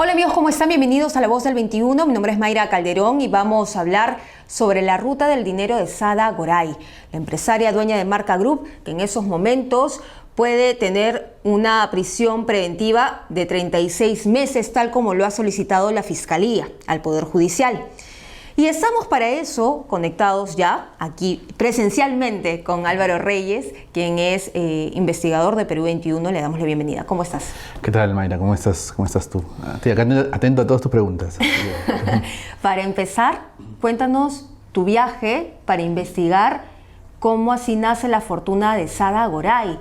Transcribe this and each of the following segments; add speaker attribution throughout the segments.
Speaker 1: Hola amigos, ¿cómo están? Bienvenidos a La Voz del 21. Mi nombre es Mayra Calderón y vamos a hablar sobre la ruta del dinero de Sada Goray, la empresaria dueña de Marca Group, que en esos momentos puede tener una prisión preventiva de 36 meses, tal como lo ha solicitado la Fiscalía al Poder Judicial. Y estamos para eso conectados ya aquí presencialmente con Álvaro Reyes, quien es investigador de Perú 21. Le damos la bienvenida. ¿Cómo estás?
Speaker 2: ¿Qué tal, Mayra? ¿Cómo estás tú? Estoy acá atento a todas tus preguntas.
Speaker 1: Para empezar, cuéntanos tu viaje para investigar cómo así nace la fortuna de Sada Goray,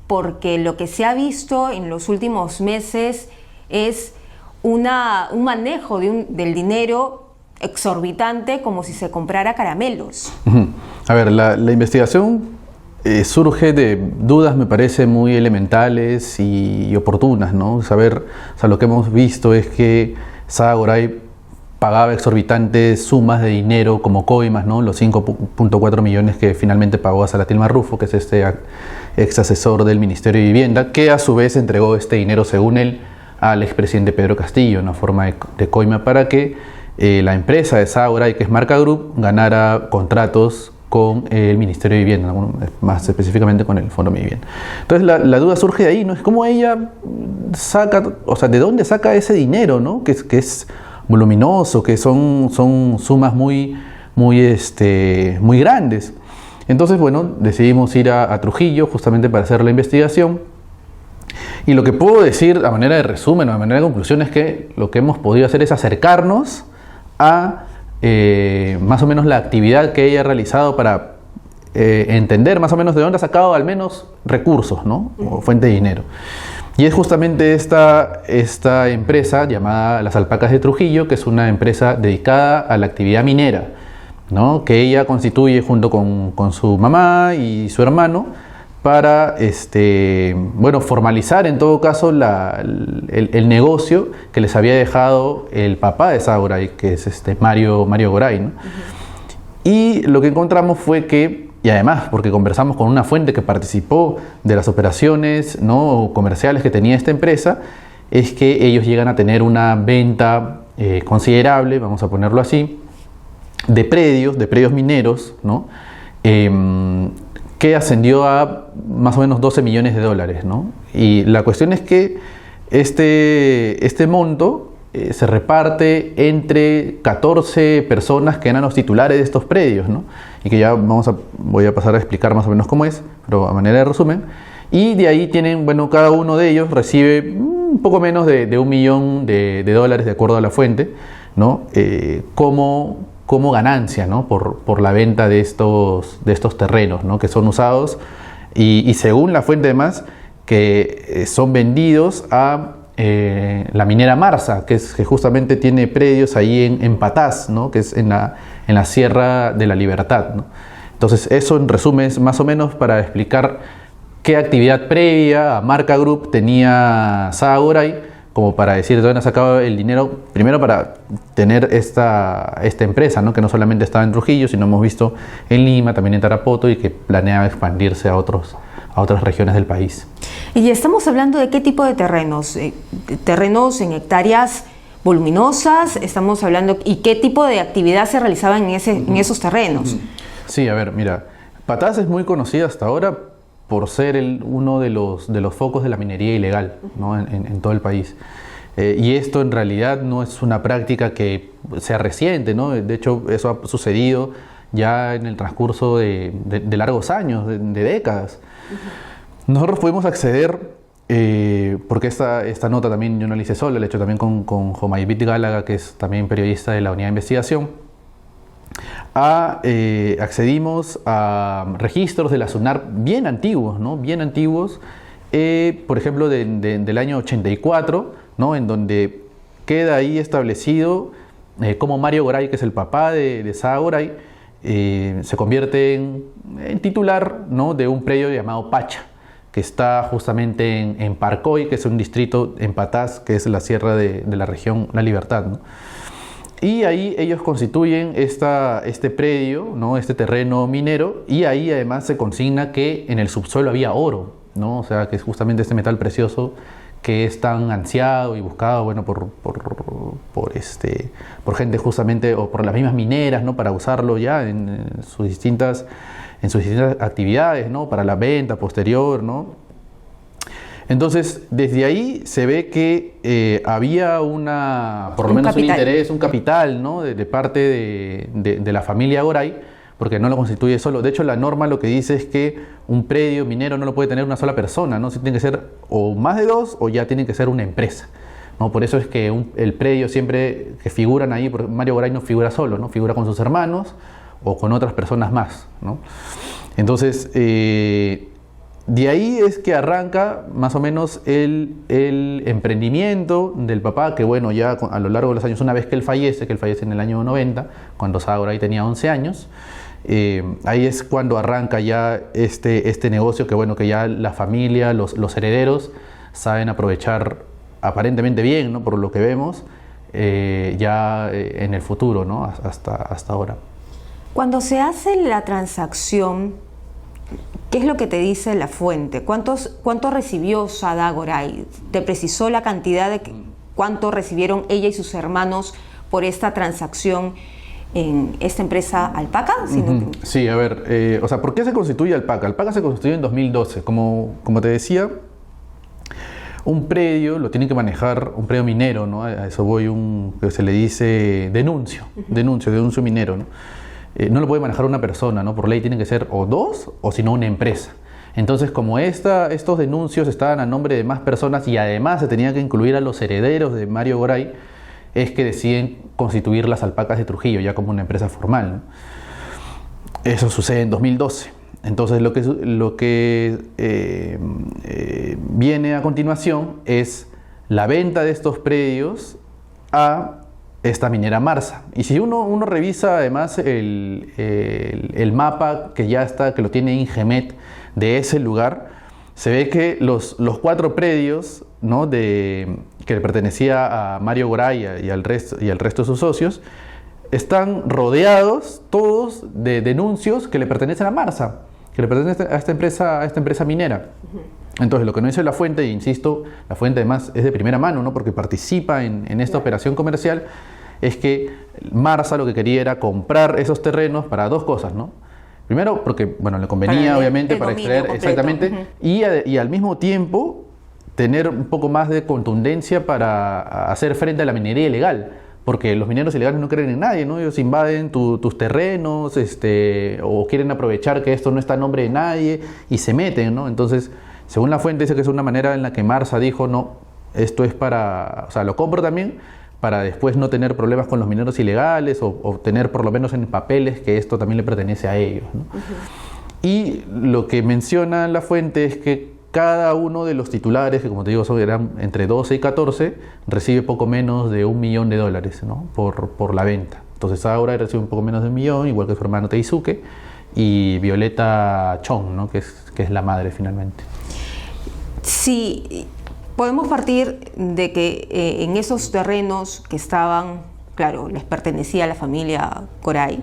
Speaker 1: porque lo que se ha visto en los últimos meses es un manejo del dinero exorbitante, como si se comprara caramelos.
Speaker 2: A ver, la investigación surge de dudas, me parece, muy elementales y oportunas, ¿no? Lo que hemos visto es que Sada Goray pagaba exorbitantes sumas de dinero como coimas, ¿no? Los 5.4 millones que finalmente pagó a Salatil Marrufo, que es este ex asesor del Ministerio de Vivienda, que a su vez entregó este dinero, según él, al expresidente Pedro Castillo, en forma de coima, para que la empresa de Sada Goray, que es Marca Group, ganara contratos con el Ministerio de Vivienda, más específicamente con el Fondo de Vivienda. Entonces la duda surge de ahí, ¿no? Es cómo ella saca, ¿de dónde saca ese dinero, ¿no? Que es voluminoso, que son sumas muy grandes. Entonces, bueno, decidimos ir a Trujillo justamente para hacer la investigación. Y lo que puedo decir a manera de resumen o a manera de conclusión es que lo que hemos podido hacer es acercarnos a más o menos la actividad que ella ha realizado para entender más o menos de dónde ha sacado al menos recursos, ¿no? O fuente de dinero. Y es justamente esta empresa llamada Las Alpacas de Trujillo, que es una empresa dedicada a la actividad minera, ¿no? Que ella constituye junto con su mamá y su hermano para formalizar en todo caso el negocio que les había dejado el papá de Sada Goray, que es Mario Goray, ¿no? Y lo que encontramos fue que, y además porque conversamos con una fuente que participó de las operaciones, ¿no?, comerciales que tenía esta empresa, es que ellos llegan a tener una venta considerable, vamos a ponerlo así, de predios mineros, ¿no? Que ascendió a más o menos 12 millones de dólares, ¿no? Y la cuestión es que este monto se reparte entre 14 personas que eran los titulares de estos predios, ¿no? Y que ya voy a pasar a explicar más o menos cómo es, pero a manera de resumen. Y de ahí tienen, cada uno de ellos recibe un poco menos de $1 millón de dólares, de acuerdo a la fuente, ¿no? Como ganancia, ¿no? por la venta de estos terrenos, ¿no? Que son usados y según la fuente además que son vendidos a la minera Marsa, que justamente tiene predios ahí en Patás, ¿no? Que es en la Sierra de la Libertad, ¿no? Entonces eso en resumen es más o menos para explicar qué actividad previa a Marca Group tenía Sada Goray, como para decir de dónde ha sacado el dinero, primero para tener esta empresa, ¿no? Que no solamente estaba en Trujillo, sino hemos visto en Lima, también en Tarapoto, y que planeaba expandirse a otras regiones del país.
Speaker 1: Y estamos hablando de qué tipo de terrenos, terrenos en hectáreas voluminosas, estamos hablando, y qué tipo de actividad se realizaba en esos terrenos.
Speaker 2: Sí, a ver, mira, Patás es muy conocida hasta ahora por ser uno de los focos de la minería ilegal, ¿no? en todo el país. Y esto en realidad no es una práctica que sea reciente, ¿no? De hecho, eso ha sucedido ya en el transcurso de largos años, de décadas. Nosotros pudimos acceder, porque esta nota también yo no la hice sola, la he hecho también con Jomaybit Gálaga, que es también periodista de la Unidad de Investigación. Accedimos a registros de la SUNAR bien antiguos, ¿no? Bien antiguos, por ejemplo del año 84, ¿no? En donde queda ahí establecido cómo Mario Goray, que es el papá de Sada Goray, se convierte en titular, ¿no? De un predio llamado Pacha, que está justamente en Parcoy, que es un distrito en Patás, que es la sierra de la región La Libertad, ¿no? Y ahí ellos constituyen este predio, ¿no? Este terreno minero, y ahí además se consigna que en el subsuelo había oro, ¿no? O sea, que es justamente este metal precioso que es tan ansiado y buscado, bueno, por gente justamente, o por las mismas mineras, ¿no? Para usarlo ya en sus distintas actividades, ¿no? Para la venta posterior, ¿no? Entonces, desde ahí se ve que había por lo menos un interés, un capital, ¿no? de parte de la familia Goray, porque no lo constituye solo. De hecho, la norma lo que dice es que un predio minero no lo puede tener una sola persona, ¿no? Tiene que ser o más de dos o ya tiene que ser una empresa, ¿no? Por eso es que el predio siempre que figuran ahí, Mario Goray no figura solo, ¿no? Figura con sus hermanos o con otras personas más, ¿no? Entonces, de ahí es que arranca más o menos el emprendimiento del papá, que bueno, ya a lo largo de los años, una vez que él fallece en el año 90, cuando Sada Goray tenía 11 años, ahí es cuando arranca ya este negocio que bueno, que ya la familia, los herederos saben aprovechar aparentemente bien, ¿no? Por lo que vemos, ya en el futuro, ¿no? Hasta ahora.
Speaker 1: Cuando se hace la transacción, ¿qué es lo que te dice la fuente? ¿Cuánto recibió Sada Goray? ¿Te precisó la cantidad de cuánto recibieron ella y sus hermanos por esta transacción en esta empresa Alpaca?
Speaker 2: Sí, a ver, o sea, ¿por qué se constituye Alpaca? Alpaca se constituye en 2012. Como te decía, un predio lo tiene que manejar, un predio minero, ¿no? A eso voy, que se le dice denuncio minero, ¿no? No lo puede manejar una persona, ¿no? Por ley tienen que ser o dos o si no una empresa. Entonces, como estos denuncios estaban a nombre de más personas y además se tenía que incluir a los herederos de Mario Goray, es que deciden constituir las Alpacas de Trujillo ya como una empresa formal, ¿no? Eso sucede en 2012. Entonces, lo que viene a continuación es la venta de estos predios a esta minera Marsa. Y si uno revisa además el mapa que ya está, que lo tiene Ingemet de ese lugar, se ve que los 4 predios, ¿no? que le pertenecía a Mario Goray y al resto de sus socios, están rodeados todos de denuncios que le pertenecen a Marsa, que le pertenecen a esta empresa minera. Entonces, lo que no dice la fuente, e insisto, la fuente además es de primera mano, ¿no? Porque participa en esta operación comercial, es que Marsa lo que quería era comprar esos terrenos para 2 cosas, ¿no? Primero, porque bueno, le convenía obviamente para extraer completo. Exactamente, y al mismo tiempo tener un poco más de contundencia para hacer frente a la minería ilegal, porque los mineros ilegales no creen en nadie, ¿no? Ellos invaden tus terrenos, o quieren aprovechar que esto no está a nombre de nadie y se meten, ¿no? Entonces, según la fuente dice que es una manera en la que Marsa dijo, no, esto es o sea, lo compro también para después no tener problemas con los mineros ilegales o tener por lo menos en papeles que esto también le pertenece a ellos, ¿no? Y lo que menciona la fuente es que cada uno de los titulares, que como te digo eran entre 12 y 14, recibe poco menos de $1 millón, ¿no? por la venta. Entonces ahora recibe un poco menos de $1 millón, igual que su hermano Teisuke y Violeta Chong, ¿no? que es la madre finalmente.
Speaker 1: Sí, podemos partir de que en esos terrenos que estaban, claro, les pertenecía a la familia Goray,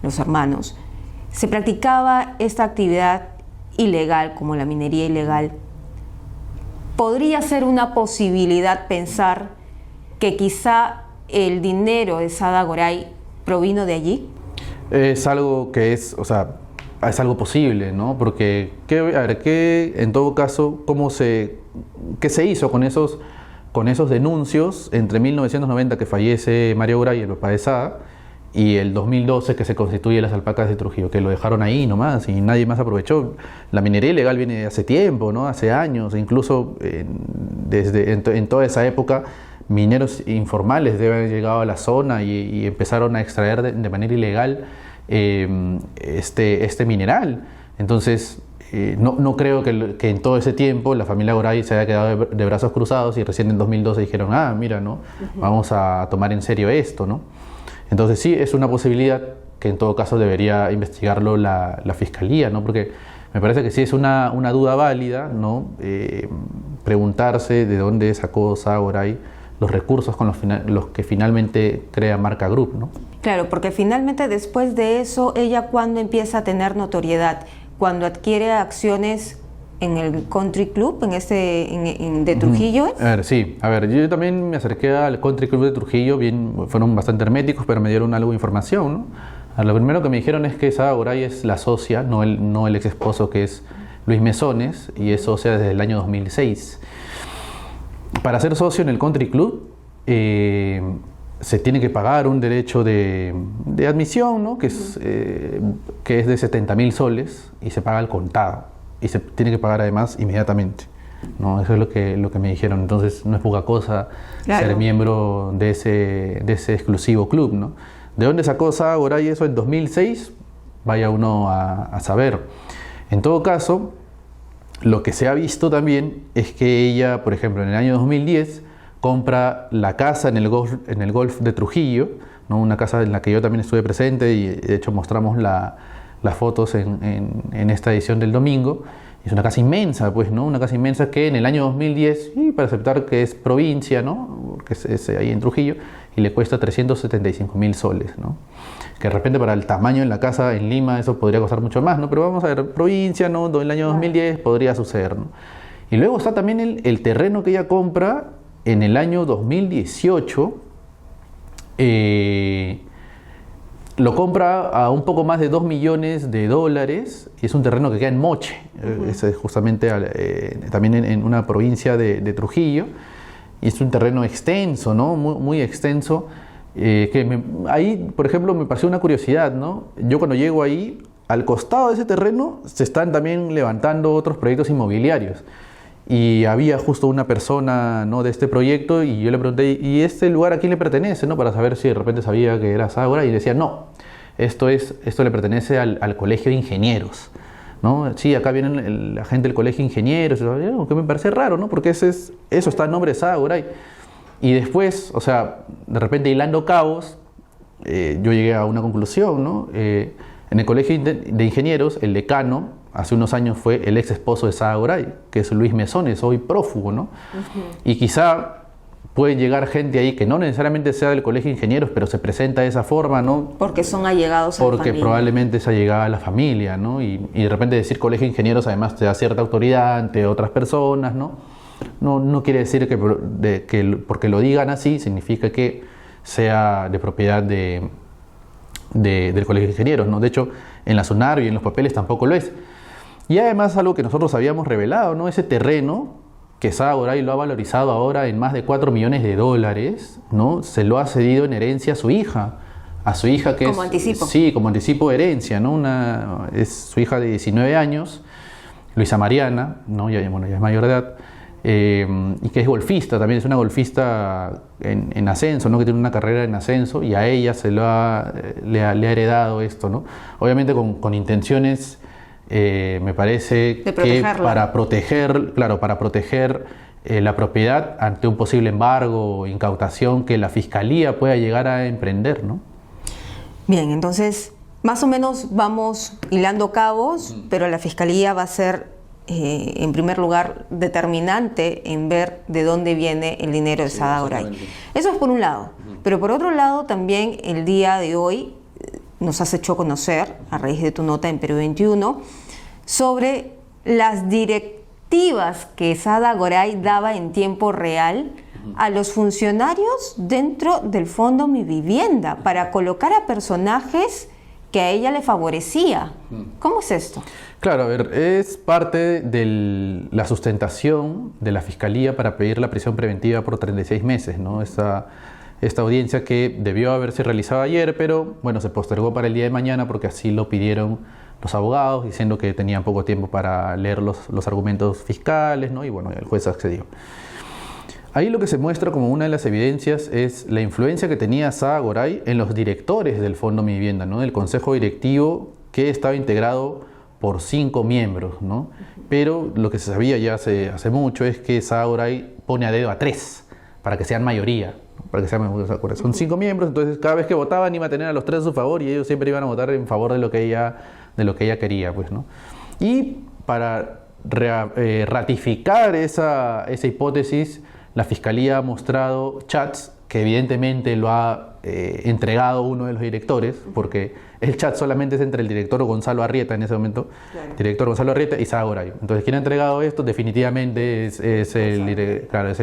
Speaker 1: los hermanos, se practicaba esta actividad ilegal como la minería ilegal. ¿Podría ser una posibilidad pensar que quizá el dinero de Sada Goray provino de allí?
Speaker 2: Es algo que es algo posible, ¿no? Porque, en todo caso, ¿qué se hizo con esos denuncios entre 1990 que fallece Mario Goray, el papá de Sada, y el 2012 que se constituye las Alpacas de Trujillo, que lo dejaron ahí nomás y nadie más aprovechó? La minería ilegal viene de hace tiempo, ¿no? Hace años, e incluso en toda esa época mineros informales deben haber llegado a la zona y empezaron a extraer de manera ilegal este mineral. Entonces, no creo que en todo ese tiempo la familia Goray se haya quedado de brazos cruzados y recién en 2012 dijeron, mira, ¿no? Vamos a tomar en serio esto, ¿no? Entonces sí, es una posibilidad que en todo caso debería investigarlo la Fiscalía, ¿no? Porque me parece que sí es una duda válida, ¿no? Preguntarse de dónde sacó Sada Goray los recursos con los que finalmente crea Marca Group, ¿no?
Speaker 1: Claro, porque finalmente después de eso, ella cuando empieza a tener notoriedad, cuando adquiere acciones en el Country Club, de Trujillo.
Speaker 2: A ver, sí. A ver, yo también me acerqué al Country Club de Trujillo, fueron bastante herméticos, pero me dieron algo de información, ¿no? A ver, lo primero que me dijeron es que Sada Goray es la socia, no el ex esposo, que es Luis Mesones, y es socia desde el año 2006. Para ser socio en el Country Club, se tiene que pagar un derecho de admisión, ¿no? que es de 70.000 soles y se paga al contado y se tiene que pagar además inmediatamente, ¿no? Eso es lo que me dijeron. Entonces no es poca cosa ser miembro de ese exclusivo club, ¿no? ¿De dónde sacó Sada Goray eso en 2006? Vaya uno a saber. En todo caso, lo que se ha visto también es que ella, por ejemplo, en el año 2010 compra la casa en el Golf de Trujillo, ¿no? Una casa en la que yo también estuve presente y de hecho mostramos las fotos en esta edición del domingo. Es una casa inmensa, pues, ¿no? Una casa inmensa que en el año 2010, y para aceptar que es provincia, ¿no? Que es ahí en Trujillo, y le cuesta 375.000 soles, ¿no? Que de repente para el tamaño de la casa en Lima eso podría costar mucho más, ¿no? Pero vamos a ver, provincia, ¿no? En el año 2010 podría suceder, ¿no? Y luego está también el terreno que ella compra en el año 2018, lo compra a un poco más de $2 millones, y es un terreno que queda en Moche, es justamente también en una provincia de Trujillo, y es un terreno extenso, ¿no? Muy extenso, ahí, por ejemplo, me pasó una curiosidad, ¿no? Yo cuando llego ahí, al costado de ese terreno se están también levantando otros proyectos inmobiliarios. Y había justo una persona, ¿no? de este proyecto y yo le pregunté, ¿y este lugar a quién le pertenece? ¿No? Para saber si de repente sabía que era Sada Goray, y decía, no, esto le pertenece al Colegio de Ingenieros, ¿no? Sí, acá vienen la gente del Colegio de Ingenieros, que me parece raro, ¿no? Porque eso está en nombre de Sada Goray. Y después, o sea, de repente hilando cabos, yo llegué a una conclusión, ¿no? En el Colegio de Ingenieros, el decano, hace unos años fue el ex esposo de Sada Goray, que es Luis Mesones, hoy prófugo, ¿no? Y quizá puede llegar gente ahí que no necesariamente sea del Colegio de Ingenieros, pero se presenta de esa forma, ¿no?
Speaker 1: Porque son allegados a la familia. Porque
Speaker 2: probablemente es allegada a la familia, ¿no? Y de repente decir Colegio de Ingenieros además te da cierta autoridad ante otras personas, ¿no? No quiere decir que porque lo digan así significa que sea de propiedad del Colegio de Ingenieros, ¿no? De hecho, en la SUNAR y en los papeles tampoco lo es. Y además algo que nosotros habíamos revelado, ¿no? Ese terreno que Sada Goray lo ha valorizado ahora en más de $4 millones, ¿no? Se lo ha cedido en herencia a su hija que
Speaker 1: como anticipo.
Speaker 2: Sí, como anticipo de herencia, ¿no? Es su hija de 19 años, Luisa Mariana, ¿no? Ya es mayor de edad, y que es golfista, también es una golfista en ascenso, ¿no? Que tiene una carrera en ascenso, y a ella le ha heredado esto, ¿no? Obviamente con intenciones, me parece que para proteger la propiedad ante un posible embargo o incautación que la Fiscalía pueda llegar a emprender, ¿no?
Speaker 1: Bien, entonces más o menos vamos hilando cabos, pero la Fiscalía va a ser en primer lugar determinante en ver de dónde viene el dinero de Sada Goray. Eso es por un lado, pero por otro lado también el día de hoy nos has hecho conocer, a raíz de tu nota en Perú 21, sobre las directivas que Sada Goray daba en tiempo real a los funcionarios dentro del Fondo Mi Vivienda para colocar a personajes que a ella le favorecía. ¿Cómo es esto?
Speaker 2: Claro, a ver, es parte de la sustentación de la Fiscalía para pedir la prisión preventiva por 36 meses, ¿no? Esta audiencia que debió haberse realizado ayer, pero bueno, se postergó para el día de mañana porque así lo pidieron los abogados, diciendo que tenían poco tiempo para leer los argumentos fiscales, ¿no? Y bueno, el juez accedió. Ahí lo que se muestra como una de las evidencias es la influencia que tenía Sada Goray en los directores del Fondo Mi Vivienda, ¿no? Del consejo directivo, que estaba integrado por 5 miembros, ¿no? Pero lo que se sabía ya hace mucho es que Sada Goray pone a dedo a 3 para que sean mayoría, para que sean mayoría. Son 5 miembros, entonces cada vez que votaban iba a tener a los 3 a su favor y ellos siempre iban a votar en favor de lo que ella quería, pues, ¿no? Y para ratificar esa hipótesis, la Fiscalía ha mostrado chats que evidentemente lo ha entregado uno de los directores, porque el chat solamente es entre el director Gonzalo Arrieta en ese momento, claro. Director Gonzalo Arrieta y Sada Goray. Entonces, quien ha entregado esto definitivamente es el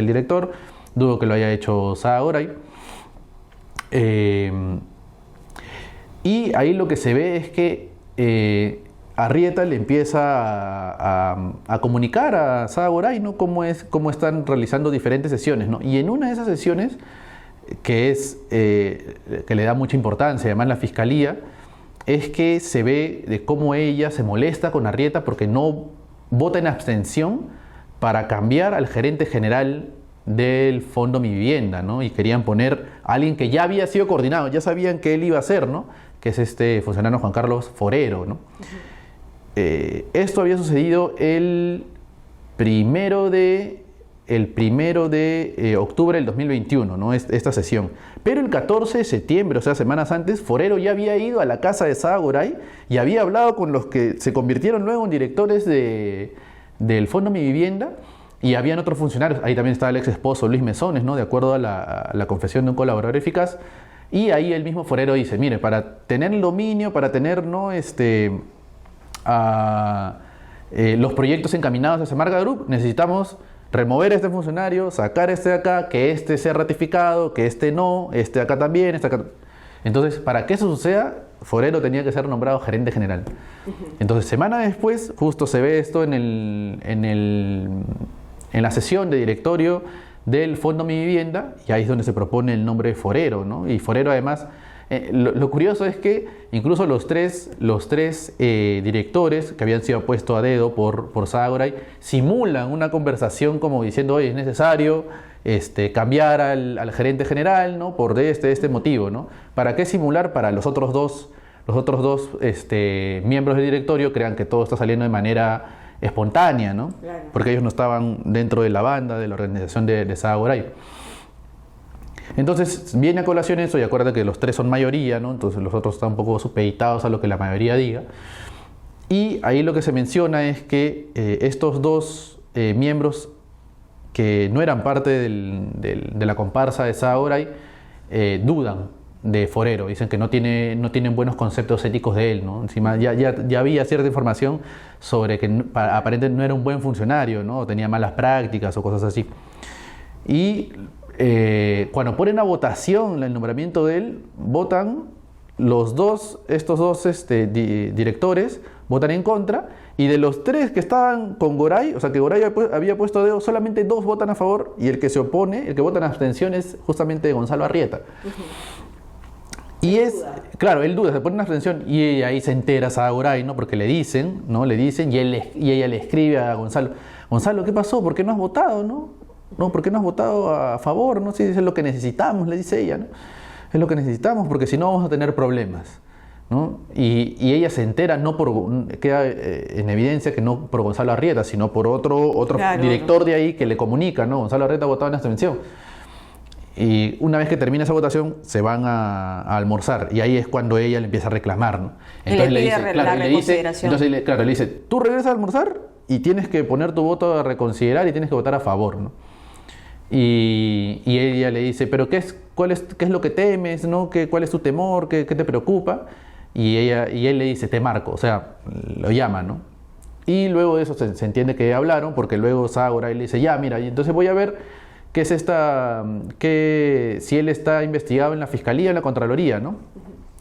Speaker 2: director. Dudo que lo haya hecho Sada Goray. Y ahí lo que se ve es que Arrieta le empieza a comunicar a Sada Goray, ¿no? cómo están realizando diferentes sesiones, ¿no? Y en una de esas sesiones, que le da mucha importancia, además la Fiscalía, es que se ve de cómo ella se molesta con Arrieta porque no vota en abstención para cambiar al gerente general del Fondo Mi Vivienda, ¿no? Y querían poner a alguien que ya había sido coordinado, ya sabían que él iba a ser, ¿no? Que es este funcionario Juan Carlos Forero, ¿no? Esto había sucedido el primero de octubre del 2021, ¿no? Esta sesión. Pero el 14 de septiembre, o sea, semanas antes, Forero ya había ido a la casa de Sada Goray y había hablado con los que se convirtieron luego en directores del Fondo Mi Vivienda, y habían otros funcionarios. Ahí también estaba el ex esposo Luis Mesones, ¿no? De acuerdo a la confesión de un colaborador eficaz. Y ahí el mismo Forero dice, mire, para tener el dominio, para tener, ¿no? Los proyectos encaminados hacia Marca Group, necesitamos remover a este funcionario, sacar este de acá, que este sea ratificado, que este no, este de acá también, este de acá. Entonces, para que eso suceda, Forero tenía que ser nombrado gerente general. Entonces, semana después, justo se ve esto en la sesión de directorio del Fondo Mi Vivienda, y ahí es donde se propone el nombre de Forero, ¿no? Y Forero, además, lo curioso es que incluso los tres directores que habían sido puestos a dedo por Sada Goray simulan una conversación como diciendo, oye, es necesario cambiar al gerente general, ¿no? Por este motivo, ¿no? ¿Para qué simular? Para los otros dos miembros del directorio crean que todo está saliendo de manera espontánea, ¿no? Claro. Porque ellos no estaban dentro de la banda, de la organización de Sada Goray. Entonces viene a colación eso, y acuérdate que los tres son mayoría, ¿no? Entonces los otros están un poco supeditados a lo que la mayoría diga. Y ahí lo que se menciona es que estos dos miembros que no eran parte de la comparsa de Sada Goray dudan de Forero, dicen que no tienen buenos conceptos éticos de él, ¿no? Encima ya había cierta información sobre que aparentemente no era un buen funcionario, ¿no? Tenía malas prácticas o cosas así. Y cuando ponen a votación el nombramiento de él, votan estos dos directores, votan en contra, y de los tres que estaban con Goray, o sea que Goray había puesto dedo, solamente dos votan a favor, y el que se opone, el que vota en abstención, es justamente Gonzalo Arrieta. Y claro, él duda, se pone una abstención, y ahí se entera Sada Goray, ¿no? Porque le dicen, y ella le escribe a Gonzalo, ¿qué pasó? ¿Por qué no has votado, no? No, ¿por qué no has votado a favor? ¿No? Sí, es lo que necesitamos, le dice ella, ¿no? Es lo que necesitamos, porque si no vamos a tener problemas, ¿no? Y ella se entera, queda en evidencia que no por Gonzalo Arrieta, sino por otro claro, director de ahí que le comunica, ¿no? Gonzalo Arrieta ha votado en abstención. Y una vez que termina esa votación, se van a almorzar, y ahí es cuando ella le empieza a reclamar, ¿no? Entonces le dice, tú regresas a almorzar y tienes que poner tu voto a reconsiderar y tienes que votar a favor, ¿no? Y ella le dice, pero ¿qué es lo que temes, ¿no? ¿Cuál es tu temor? ¿Qué te preocupa? Y él le dice, te marco, o sea, lo llama, ¿no? Y luego de eso se entiende que hablaron, porque luego Sada Goray le dice, ya, mira, y entonces voy a ver qué es si él está investigado en la Fiscalía o en la Contraloría, ¿no?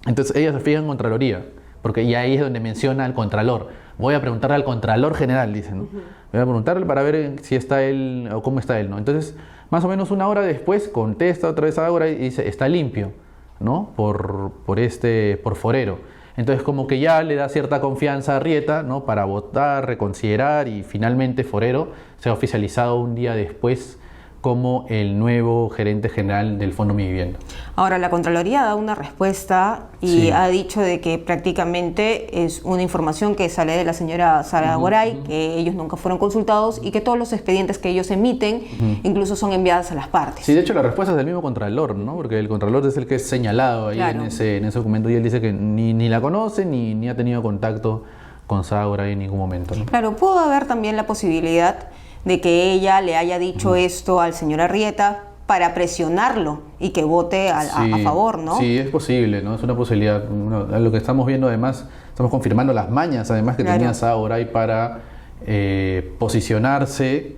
Speaker 2: Entonces ella se fija en Contraloría, porque ahí es donde menciona al Contralor. Voy a preguntarle al Contralor General, dice, ¿no? Voy a preguntarle para ver si está él o cómo está él, ¿no? Entonces, más o menos una hora después, contesta otra vez ahora y dice, está limpio, ¿no? Por Forero. Entonces, como que ya le da cierta confianza a Arrieta, ¿no? Para votar, reconsiderar, y finalmente Forero se ha oficializado un día después como el nuevo gerente general del Fondo Mi Vivienda.
Speaker 1: Ahora, la Contraloría ha dado una respuesta y ha dicho de que prácticamente es una información que sale de la señora Sada Goray, que ellos nunca fueron consultados y que todos los expedientes que ellos emiten incluso son enviados a las partes.
Speaker 2: Sí, de hecho la respuesta es del mismo Contralor, ¿no? Porque el Contralor es el que es señalado ahí en ese documento, y él dice que ni la conoce ni ha tenido contacto con Sada Goray en ningún momento, ¿no?
Speaker 1: Claro, pudo haber también la posibilidad de que ella le haya dicho esto al señor Arrieta para presionarlo y que vote a favor, ¿no?
Speaker 2: Sí, es posible, ¿no? Es una posibilidad. Lo que estamos viendo además, estamos confirmando las mañas además que tenía Sada Goray para posicionarse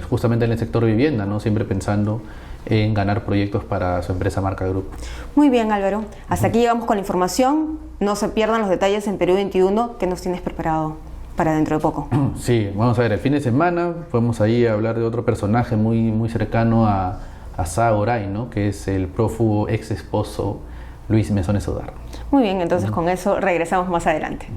Speaker 2: justamente en el sector vivienda, ¿no? Siempre pensando en ganar proyectos para su empresa Marca Group.
Speaker 1: Muy bien, Álvaro. Hasta aquí llegamos con la información. No se pierdan los detalles en Perú 21. ¿Qué nos tienes preparado para dentro de poco?
Speaker 2: Sí, vamos a ver, el fin de semana podemos ahí hablar de otro personaje muy cercano a Sada Goray, ¿no? Que es el prófugo ex esposo Luis Mesones Sodar.
Speaker 1: Muy bien, entonces con eso regresamos más adelante.